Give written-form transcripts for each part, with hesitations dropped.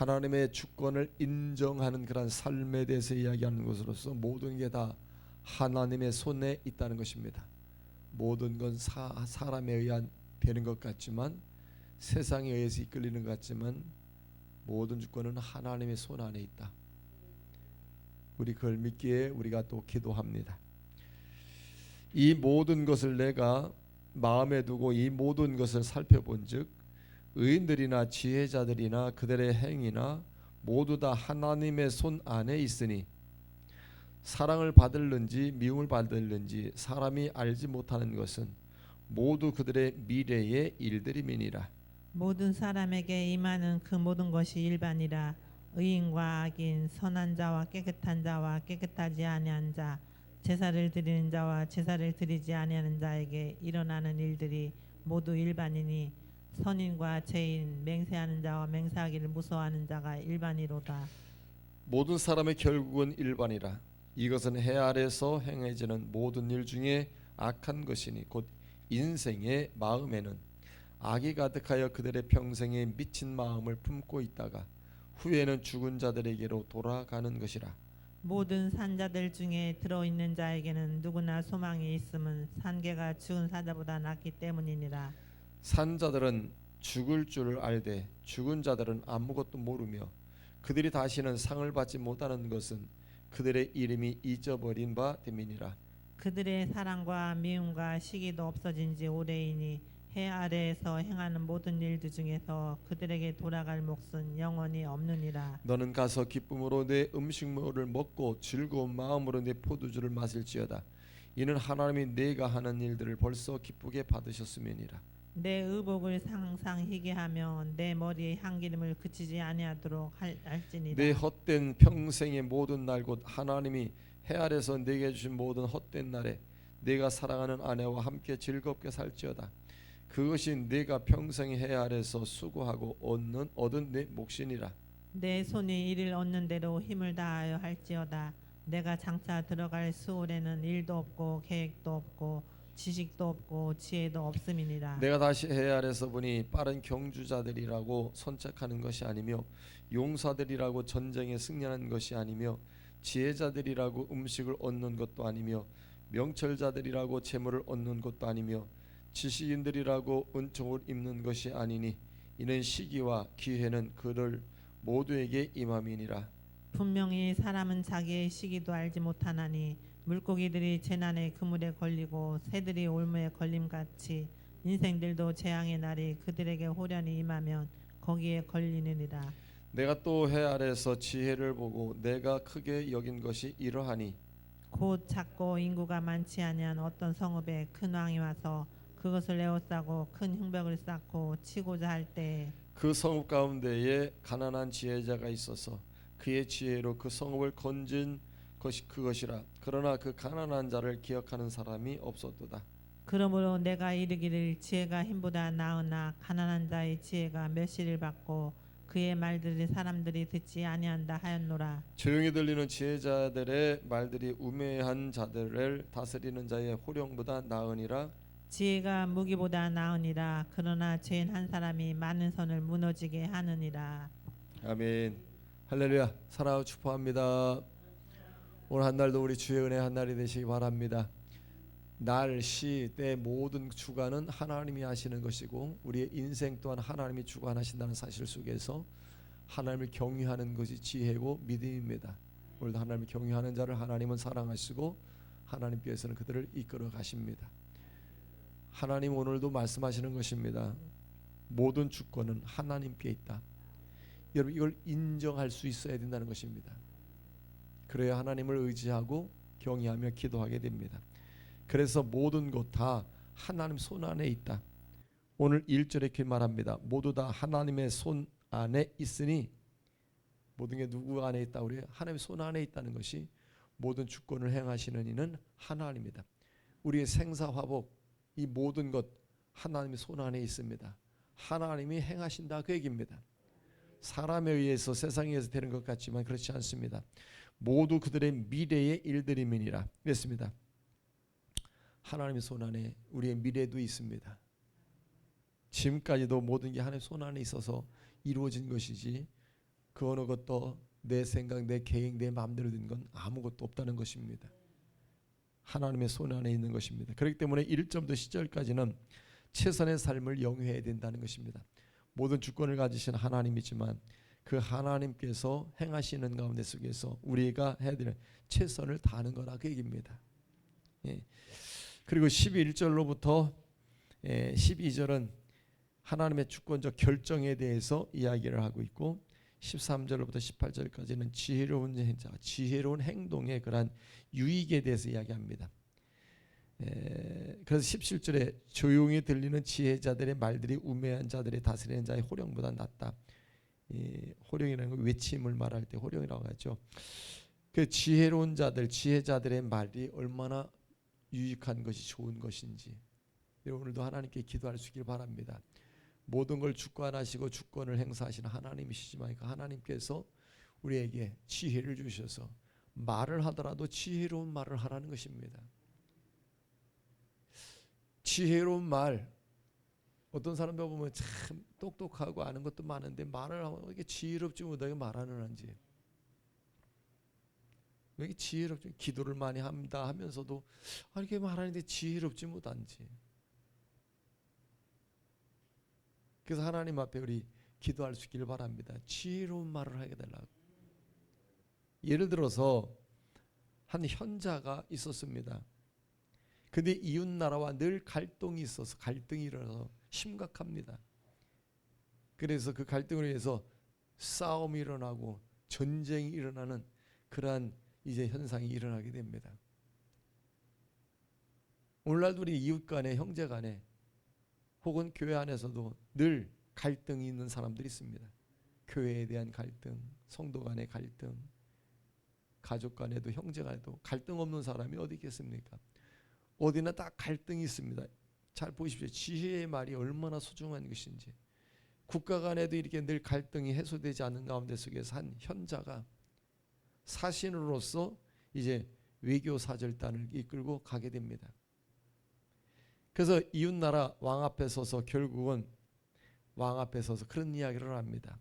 하나님의 주권을 인정하는 그런 삶에 대해서 이야기하는 것으로서 모든 게 다 하나님의 손에 있다는 것입니다. 모든 건 사람에 의한 되는 것 같지만, 세상에 의해서 이끌리는 것 같지만, 모든 주권은 하나님의 손 안에 있다. 우리 그걸 믿기에 우리가 또 기도합니다. 이 모든 것을 내가 마음에 두고 이 모든 것을 살펴본즉 의인들이나 지혜자들이나 그들의 행위나 모두 다 하나님의 손 안에 있으니 사랑을 받을는지 미움을 받을는지 사람이 알지 못하는 것은 모두 그들의 미래의 일들임이니라. 모든 사람에게 임하는 그 모든 것이 일반이라. 의인과 악인, 선한 자와 깨끗한 자와 깨끗하지 아니한 자, 제사를 드리는 자와 제사를 드리지 아니하는 자에게 일어나는 일들이 모두 일반이니 선인과 죄인, 맹세하는 자와 맹세하기를 무서워하는 자가 일반이로다. 모든 사람의 결국은 일반이라. 이것은 해 아래서 행해지는 모든 일 중에 악한 것이니 곧 인생의 마음에는 악이 가득하여 그들의 평생에 미친 마음을 품고 있다가 후에는 죽은 자들에게로 돌아가는 것이라. 모든 산자들 중에 들어있는 자에게는 누구나 소망이 있음은 산개가 죽은 사자보다 낫기 때문이니라. 산자들은 죽을 줄 알되 죽은 자들은 아무것도 모르며 그들이 다시는 상을 받지 못하는 것은 그들의 이름이 잊어버린 바 됨이니라. 그들의 사랑과 미움과 시기도 없어진 지 오래이니 해 아래에서 행하는 모든 일들 중에서 그들에게 돌아갈 몫은 영원히 없느니라. 너는 가서 기쁨으로 내 음식물을 먹고 즐거운 마음으로 내 포도주를 마실지어다. 이는 하나님이 내가 하는 일들을 벌써 기쁘게 받으셨음이니라. 내 의복을 항상 희게 하며 내 머리에 향기름을 그치지 아니하도록 할지니라. 내 헛된 평생의 모든 날 곧 하나님이 해 아래서 내게 주신 모든 헛된 날에 내가 사랑하는 아내와 함께 즐겁게 살지어다. 그것이 내가 평생 해 아래서 수고하고 얻은 내 몫이니라. 내 손이 이를 얻는 대로 힘을 다하여 할지어다. 내가 장차 들어갈 수월에는 일도 없고 계획도 없고 지식도 없고 지혜도 없음이니라. 내가 다시 해 아래서 보니 빠른 경주자들이라고 선책하는 것이 아니며 용사들이라고 전쟁에 승리하는 것이 아니며 지혜자들이라고 음식을 얻는 것도 아니며 명철자들이라고 재물을 얻는 것도 아니며 지식인들이라고 은총을 입는 것이 아니니 이는 시기와 기회는 그들 모두에게 임함이니라. 분명히 사람은 자기의 시기도 알지 못하나니 물고기들이 재난의 그물에 걸리고 새들이 올무에 걸림같이 인생들도 재앙의 날이 그들에게 호련히 임하면 거기에 걸리느니라. 내가 또 해 아래서 지혜를 보고 내가 크게 여긴 것이 이러하니 곧 작고 인구가 많지 아니한 어떤 성읍에 큰 왕이 와서 그것을 에워싸고 큰 흉벽을 쌓고 치고자 할 때에 그 성읍 가운데에 가난한 지혜자가 있어서 그의 지혜로 그 성읍을 건진 것이 그것이라. 그러나 그 가난한 자를 기억하는 사람이 없었도다. 그러므로 내가 이르기를 지혜가 힘보다 나으나 가난한 자의 지혜가 멸시를 받고 그의 말들을 사람들이 듣지 아니한다 하였노라. 조용히 들리는 지혜자들의 말들이 우매한 자들을 다스리는 자의 호령보다 나으니라. 지혜가 무기보다 나으니라. 그러나 죄인 한 사람이 많은 선을 무너지게 하느니라. 아멘. 할렐루야. 사랑하고 축복합니다. 오늘 한 날도 우리 주의 은혜 한 날이 되시기 바랍니다. 날, 시, 때 모든 주관은 하나님이 하시는 것이고 우리의 인생 또한 하나님이 주관하신다는 사실 속에서 하나님을 경외하는 것이 지혜고 믿음입니다. 오늘도 하나님을 경외하는 자를 하나님은 사랑하시고 하나님께서는 그들을 이끌어 가십니다. 하나님 오늘도 말씀하시는 것입니다. 모든 주권은 하나님께 있다. 여러분 이걸 인정할 수 있어야 된다는 것입니다. 그래야 하나님을 의지하고 경외하며 기도하게 됩니다. 그래서 모든 것 다 하나님 손 안에 있다. 오늘 1절에 이렇게 말합니다. 모두 다 하나님의 손 안에 있으니 모든 게 누구 안에 있다? 우리 하나님의 손 안에 있다는 것이 모든 주권을 행하시는 이는 하나님입니다. 우리의 생사화복 이 모든 것 하나님의 손 안에 있습니다. 하나님이 행하신다 그 얘기입니다. 사람에 의해서 세상에 의해서 되는 것 같지만 그렇지 않습니다. 모두 그들의 미래의 일들임이니라 그랬습니다. 하나님의 손 안에 우리의 미래도 있습니다. 지금까지도 모든 게 하나님의 손 안에 있어서 이루어진 것이지 그 어느 것도 내 생각, 내 계획, 내 마음대로 된 건 아무것도 없다는 것입니다. 하나님의 손 안에 있는 것입니다. 그렇기 때문에 1절부터 10절까지는 최선의 삶을 영위해야 된다는 것입니다. 모든 주권을 가지신 하나님이지만 그 하나님께서 행하시는 가운데 속에서 우리가 해야 될 최선을 다하는 거라 그 얘기입니다. 예. 그리고 11절로부터 12절은 하나님의 주권적 결정에 대해서 이야기를 하고 있고 13절로부터 18절까지는 지혜로운 행자, 지혜로운 행동의 그러한 유익에 대해서 이야기합니다. 그래서 17절에 조용히 들리는 지혜자들의 말들이 우매한 자들의 다스리는 자의 호령보다 낫다. 호령이라는 건 외침을 말할 때 호령이라고 하죠. 그 지혜로운 자들, 지혜자들의 말이 얼마나 유익한 것이 좋은 것인지 오늘도 하나님께 기도할 수 있길 바랍니다. 모든 걸 주관하시고 주권을 행사하시는 하나님이시지만 그 하나님께서 우리에게 지혜를 주셔서 말을 하더라도 지혜로운 말을 하라는 것입니다. 지혜로운 말, 어떤 사람들 보면 참 똑똑하고 아는 것도 많은데 말을 하면 왜 이렇게 지혜롭지 못하게 말하는 한지, 왜 이렇게 지혜롭지, 기도를 많이 합니다 하면서도 이렇게 말하는데 지혜롭지 못한지. 그래서 하나님 앞에 우리 기도할 수 있기를 바랍니다. 지혜로운 말을 하게 달라고. 예를 들어서 한 현자가 있었습니다. 근데 이웃 나라와 늘 갈등이 있어서 갈등이 일어나서 심각합니다. 그래서 그 갈등을 위해서 싸움이 일어나고 전쟁이 일어나는 그러한 이제 현상이 일어나게 됩니다. 오늘날도 우리 이웃 간에, 형제 간에, 혹은 교회 안에서도 늘 갈등이 있는 사람들이 있습니다. 교회에 대한 갈등, 성도 간의 갈등, 가족 간에도, 형제 간에도 갈등 없는 사람이 어디 있겠습니까? 어디나 다 갈등이 있습니다. 잘 보십시오. 지혜의 말이 얼마나 소중한 것인지. 국가 간에도 이렇게 늘 갈등이 해소되지 않는 가운데 속에서 한 현자가 사신으로서 이제 외교 사절단을 이끌고 가게 됩니다. 그래서 이웃나라 왕 앞에 서서 결국은 왕 앞에 서서 그런 이야기를 합니다.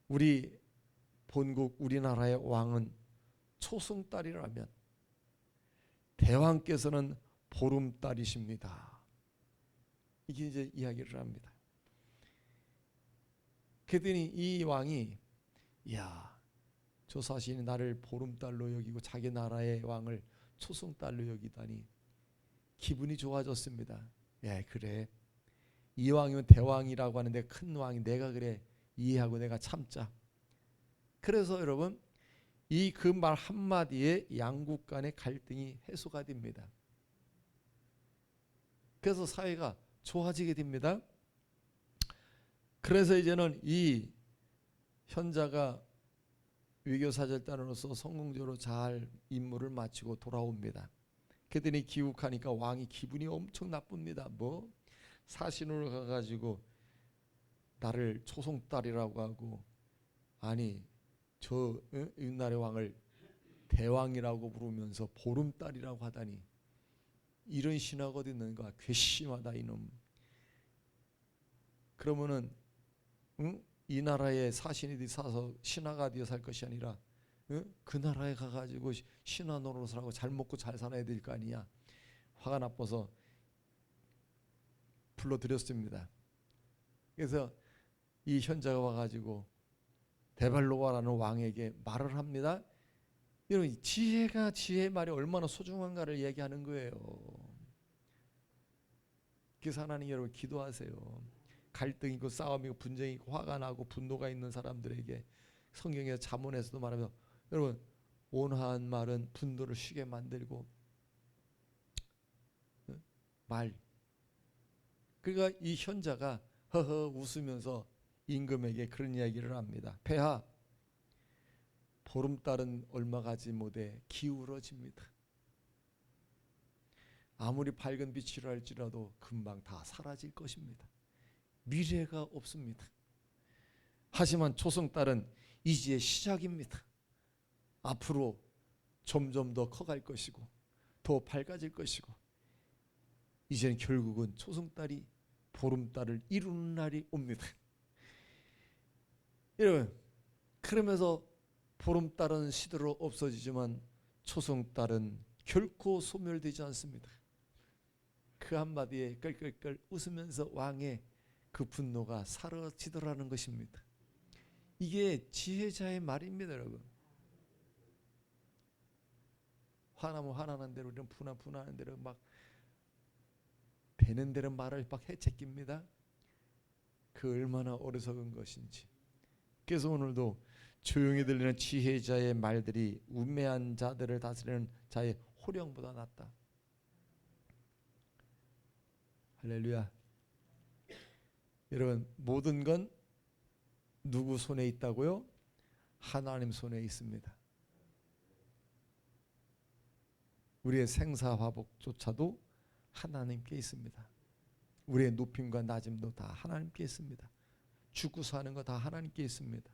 우리 본국 우리나라의 왕은 초승달이라면 대왕께서는 보름달이십니다. 이게 이제 이야기를 합니다. 그랬더니 이 왕이 저 사신이 나를 보름달로 여기고 자기 나라의 왕을 초승달로 여기다니 기분이 좋아졌습니다. 그래. 이 왕이면 대왕이라고 하는데 큰 왕이 내가 그래 이해하고 내가 참자. 그래서 여러분 이 그 말 한마디에 양국 간의 갈등이 해소가 됩니다. 그래서 사회가 좋아지게 됩니다. 그래서 이제는 이 현자가 외교사절단으로서 성공적으로 잘 임무를 마치고 돌아옵니다. 그랬더니 귀국하니까 왕이 기분이 엄청 나쁩니다. 사신으로 가가지고 나를 초송딸이라고 하고, 아니 저 옛날의 왕을 대왕이라고 부르면서 보름달이라고 하다니, 이런 신화가 어디 있는가, 괘씸하다 이놈. 그러면은 이 나라에 사신이 사서 신하가 되어 살 것이 아니라 그 나라에 가가지고 신하 노릇을 하고 잘 먹고 잘 살아야 될 거 아니냐. 화가 나빠서 불러들였습니다. 그래서 이 현자가 와가지고 데발로바라는 왕에게 말을 합니다. 이런 지혜의 말이 얼마나 소중한가를 얘기하는 거예요. 그래서 하나님 여러분 기도하세요. 갈등이고 싸움이고 분쟁이고 화가 나고 분노가 있는 사람들에게 성경에서 잠언에서도 말하면, 여러분 온화한 말은 분노를 쉬게 만들고 말. 그러니까 이 현자가 허허 웃으면서 임금에게 그런 이야기를 합니다. 폐하, 보름달은 얼마 가지 못해 기울어집니다. 아무리 밝은 빛이라 할지라도 금방 다 사라질 것입니다. 미래가 없습니다. 하지만 초승달은 이제 시작입니다. 앞으로 점점 더 커갈 것이고 더 밝아질 것이고, 이제는 결국은 초승달이 보름달을 이루는 날이 옵니다. 여러분, 그러면서 보름달은 시대로 없어지지만 초승달은 결코 소멸되지 않습니다. 그 한마디에 끌끌끌 웃으면서 왕의 그 분노가 사라지더라는 것입니다. 이게 지혜자의 말입니다, 여러분. 화나면 화나는 대로, 이런 분하는 대로 막 되는 대로 말을 막 해채깁니다. 그 얼마나 어리석은 것인지. 그래서 오늘도 조용히 들리는 지혜자의 말들이 우매한 자들을 다스리는 자의 호령보다 낫다. 할렐루야. 여러분, 모든 건 누구 손에 있다고요? 하나님 손에 있습니다. 우리의 생사화복조차도 하나님께 있습니다. 우리의 높임과 낮음도 다 하나님께 있습니다. 죽고 사는 거 다 하나님께 있습니다.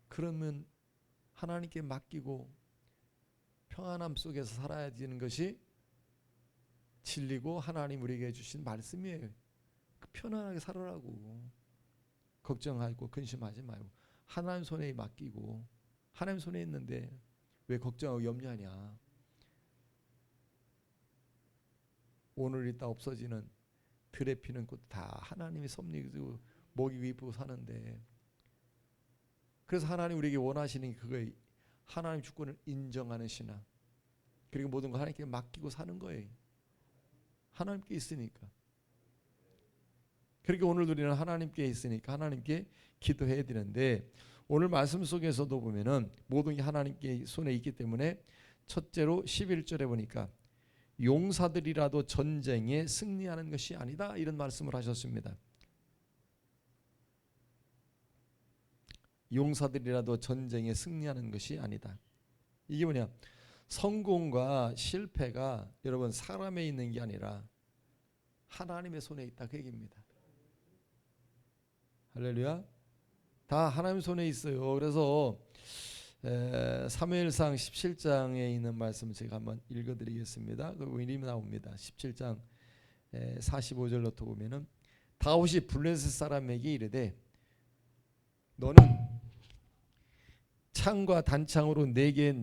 그러면 하나님께 맡기고 평안함 속에서 살아야 되는 것이 진리고 하나님 우리에게 주신 말씀이에요. 편안하게 살아라고. 걱정하고 근심하지 말고 하나님 손에 맡기고. 하나님 손에 있는데 왜 걱정하고 염려하냐. 오늘 있다 없어지는 들에 피는 꽃 다 하나님이 섭리고 먹이고 이쁘고 사는데, 그래서 하나님 우리에게 원하시는 게 그거예요. 하나님 주권을 인정하는 신앙, 그리고 모든 거 하나님께 맡기고 사는 거예요. 하나님께 있으니까. 그렇게 오늘도 우리는 하나님께 있으니까 하나님께 기도해야 되는데, 오늘 말씀 속에서도 보면은 모든 게 하나님께 손에 있기 때문에 첫째로 11절에 보니까 용사들이라도 전쟁에 승리하는 것이 아니다, 이런 말씀을 하셨습니다. 용사들이라도 전쟁에 승리하는 것이 아니다. 이게 뭐냐? 성공과 실패가 여러분 사람에 있는 게 아니라 하나님의 손에 있다, 그 얘기입니다. 할렐루야. 다 하나님 손에 있어요. 그래서 사무엘상 17장에 있는 말씀 제가 한번 읽어드리겠습니다. 그 이름이 나옵니다. 17장 45절부터 보면은 다윗이 블레셋 사람에게 이르되 너는 창과 단창으로 내게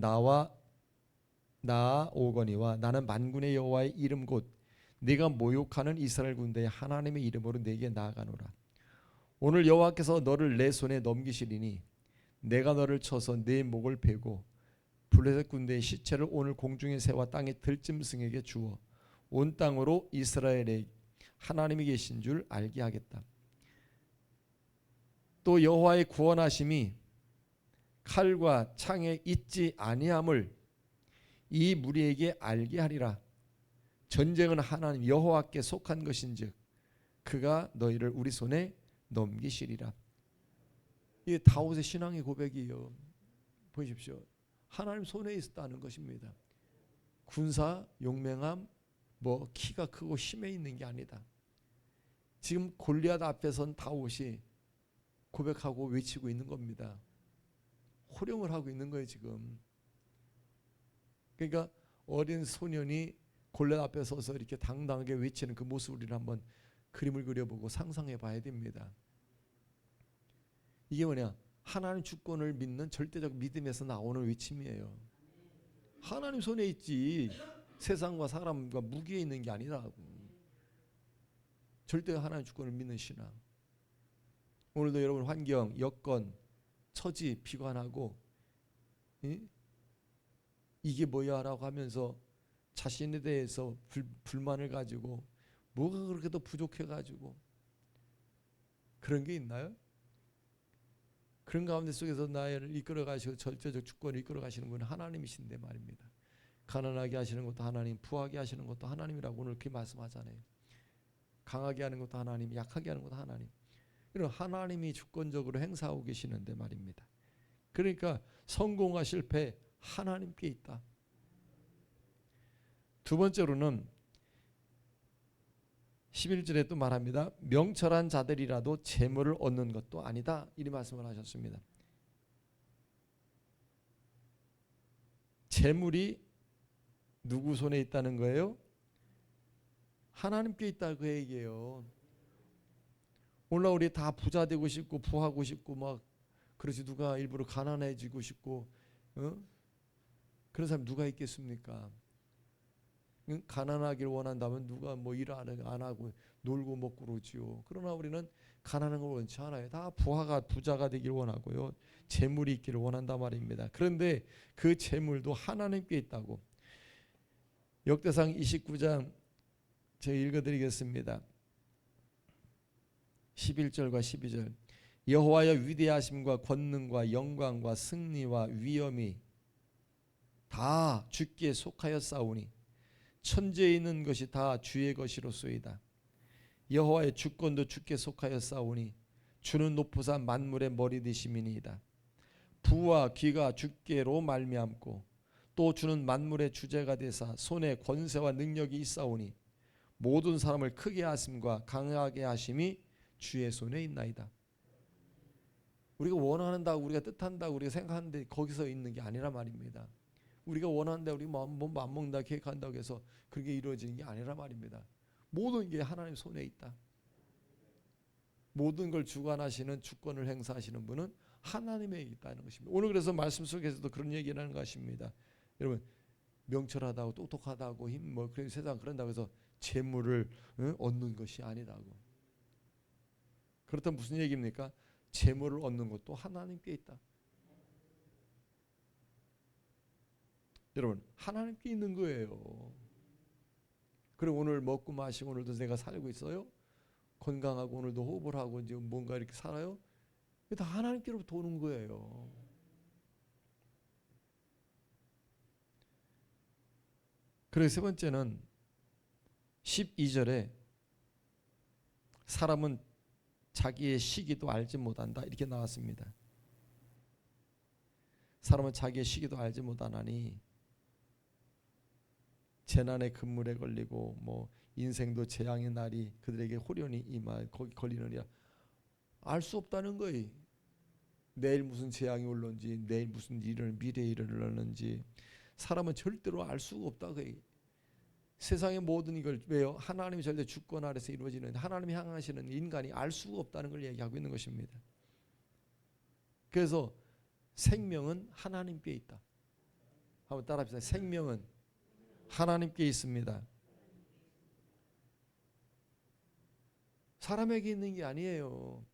나아오거니와 나는 만군의 여호와의 이름 곧 네가 모욕하는 이스라엘 군대의 하나님의 이름으로 내게 나아가노라. 오늘 여호와께서 너를 내 손에 넘기시리니 내가 너를 쳐서 네 목을 베고 블레셋 군대의 시체를 오늘 공중의 새와 땅의 들짐승에게 주어 온 땅으로 이스라엘의 하나님이 계신 줄 알게 하겠다. 또 여호와의 구원하심이 칼과 창에 있지 아니함을 이 무리에게 알게 하리라. 전쟁은 하나님 여호와께 속한 것인즉 그가 너희를 우리 손에 넘기시리라. 이게 다윗의 신앙의 고백이에요. 보십시오. 하나님 손에 있다는 것입니다. 군사 용맹함, 뭐 키가 크고 힘에 있는 게 아니다. 지금 골리앗 앞에 선 다윗이 고백하고 외치고 있는 겁니다. 호령을 하고 있는 거예요 지금. 그러니까 어린 소년이 골리앗 앞에 서서 이렇게 당당하게 외치는 그 모습을 우리는 한번 그림을 그려보고 상상해 봐야 됩니다. 이게 뭐냐? 하나님 주권을 믿는 절대적 믿음에서 나오는 외침이에요. 하나님 손에 있지 세상과 사람과 무기에 있는 게 아니라고. 절대 하나님 주권을 믿는 신앙. 오늘도 여러분 환경, 여건, 처지 비관하고 이게 뭐야 라고 하면서 자신에 대해서 불만을 가지고 뭐가 그렇게 더 부족해 가지고 그런 게 있나요? 그런 가운데 속에서 나를 이끌어 가시고 절대적 주권을 이끌어 가시는 분은 하나님이신데 말입니다. 가난하게 하시는 것도 하나님, 부하게 하시는 것도 하나님이라고 오늘 그렇게 말씀하잖아요. 강하게 하는 것도 하나님, 약하게 하는 것도 하나님. 이런 하나님이 주권적으로 행사하고 계시는데 말입니다. 그러니까 성공과 실패 하나님께 있다. 두 번째로는 11절에 또 말합니다. 명철한 자들이라도 재물을 얻는 것도 아니다, 이 말씀을 하셨습니다. 재물이 누구 손에 있다는 거예요? 하나님께 있다, 그 얘기예요. 오늘날 우리 다 부자 되고 싶고 부하고 싶고 막 그러지, 누가 일부러 가난해지고 싶고 그런 사람 누가 있겠습니까? 가난하길 원한다면 누가 뭐 일 안 하고 놀고 먹고 그러지요. 그러나 우리는 가난한 걸 원치 않아요. 다 부자가 되길 원하고요. 재물이 있기를 원한단 말입니다. 그런데 그 재물도 하나님께 있다고. 역대상 29장 제가 읽어드리겠습니다. 11절과 12절. 여호와의 위대하심과 권능과 영광과 승리와 위엄이 다 주께 속하였사오니 천지에 있는 것이 다 주의 것이로소이다. 여호와의 주권도 주께 속하였사오니 주는 높으사 만물의 머리 되심이니이다. 부와 귀가 주께로 말미암고 또 주는 만물의 주제가 되사 손에 권세와 능력이 있사오니 모든 사람을 크게 하심과 강하게 하심이 주의 손에 있나이다. 우리가 원한다고 우리가 뜻한다고 우리가 생각하는데 거기서 있는 게 아니라 말입니다. 우리가 원하는데 우리 맘먹는다 계획한다고 해서 그게 이루어지는 게 아니라 말입니다. 모든 게 하나님 손에 있다. 모든 걸 주관하시는 주권을 행사하시는 분은 하나님에 있다는 것입니다. 오늘 그래서 말씀 속에서도 그런 얘기를 하는 것입니다. 여러분, 명철하다고 똑똑하다고 그런 세상 그런다고 해서 재물을 얻는 것이 아니다고. 그렇다면 무슨 얘기입니까? 재물을 얻는 것도 하나님께 있다. 여러분, 하나님께 있는 거예요. 그리고 오늘 먹고 마시고 오늘도 내가 살고 있어요. 건강하고 오늘도 호흡을 하고 이제 뭔가 이렇게 살아요. 이게 다 하나님께로부터 오는 거예요. 그리고 세 번째는 12절에 사람은 자기의 시기도 알지 못한다 이렇게 나왔습니다. 사람은 자기의 시기도 알지 못하나니 재난의 근물에 걸리고 뭐 인생도 재앙의 날이 그들에게 호련히 임하 거기 걸리느니라. 알 수 없다는 거예요. 내일 무슨 재앙이 올런지 내일 무슨 미래에 일어날는지 사람은 절대로 알 수가 없다. 세상의 모든 이걸 왜요? 하나님이 절대 주권 아래서 이루어지는 하나님이 향하시는 인간이 알 수가 없다는 걸 얘기하고 있는 것입니다. 그래서 생명은 하나님께 있다. 한번 따라합시다. 생명은 하나님께 있습니다. 사람에게 있는 게 아니에요.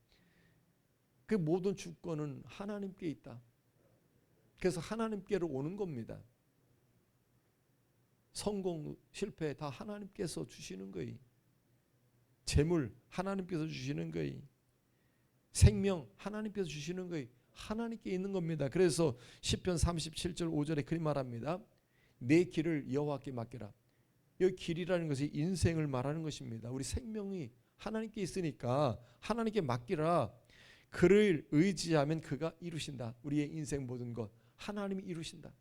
그 모든 주권은 하나님께 있다. 그래서 하나님께로 오는 겁니다. 성공, 실패 다 하나님께서 주시는 거예요. 재물 하나님께서 주시는 거예요. 생명 하나님께서 주시는 거예요. 하나님께 있는 겁니다. 그래서 시편 37절 5절에 그리 말합니다. 내 길을 여호와께 맡기라. 이 길이라는 것이 인생을 말하는 것입니다. 우리 생명이 하나님께 있으니까 하나님께 맡기라. 그를 의지하면 그가 이루신다. 우리의 인생 모든 것 하나님이 이루신다.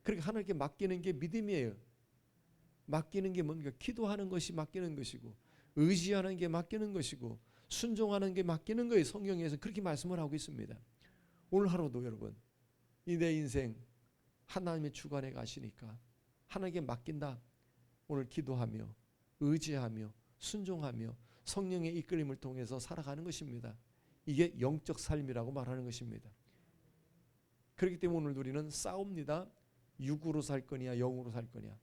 그러니까 하나님께 맡기는 게 믿음이에요. 맡기는 게 뭡니까? 기도하는 것이 맡기는 것이고 의지하는 게 맡기는 것이고 순종하는 게 맡기는 거예요. 성경에서 그렇게 말씀을 하고 있습니다. 오늘 하루도 여러분 이 내 인생 하나님의 주관에 가시니까 하나님께 맡긴다. 오늘 기도하며 의지하며 순종하며 성령의 이끌림을 통해서 살아가는 것입니다. 이게 영적 삶이라고 말하는 것입니다. 그렇기 때문에 오늘 우리는 싸웁니다. 육으로 살 거냐 영으로 살 거냐.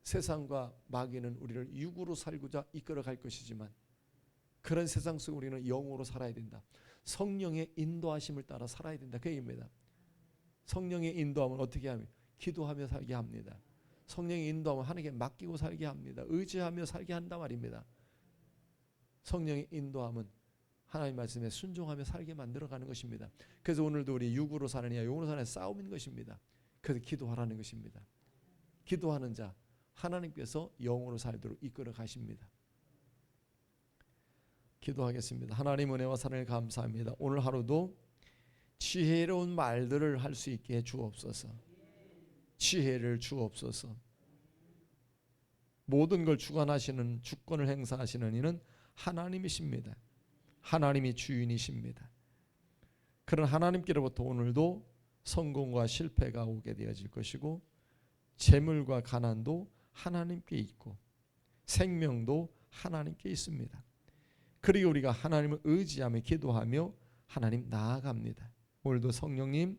세상과 마귀는 우리를 육으로 살고자 이끌어갈 것이지만 그런 세상 속에 우리는 영으로 살아야 된다. 성령의 인도하심을 따라 살아야 된다. 그 얘기입니다. 성령의 인도함을 어떻게 하면? 기도하며 살게 합니다. 성령의 인도함을 하나님께 맡기고 살게 합니다. 의지하며 살게 한단 말입니다. 성령의 인도함은 하나님 말씀에 순종하며 살게 만들어가는 것입니다. 그래서 오늘도 우리 육으로 사느냐 영으로 사느냐 싸움인 것입니다. 그래서 기도하라는 것입니다. 기도하는 자 하나님께서 영으로 살도록 이끌어 가십니다. 기도하겠습니다. 하나님 은혜와 사랑을 감사합니다. 오늘 하루도 지혜로운 말들을 할 수 있게 해 주옵소서. 지혜를 주옵소서. 모든 걸 주관하시는 주권을 행사하시는 이는 하나님이십니다. 하나님이 주인이십니다. 그런 하나님께로부터 오늘도 성공과 실패가 오게 되어질 것이고 재물과 가난도 하나님께 있고 생명도 하나님께 있습니다. 그리고 우리가 하나님을 의지하며 기도하며 하나님 나아갑니다. 오늘도 성령님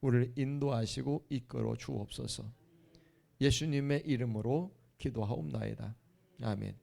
우리를 인도하시고 이끌어 주옵소서. 예수님의 이름으로 기도하옵나이다. 아멘.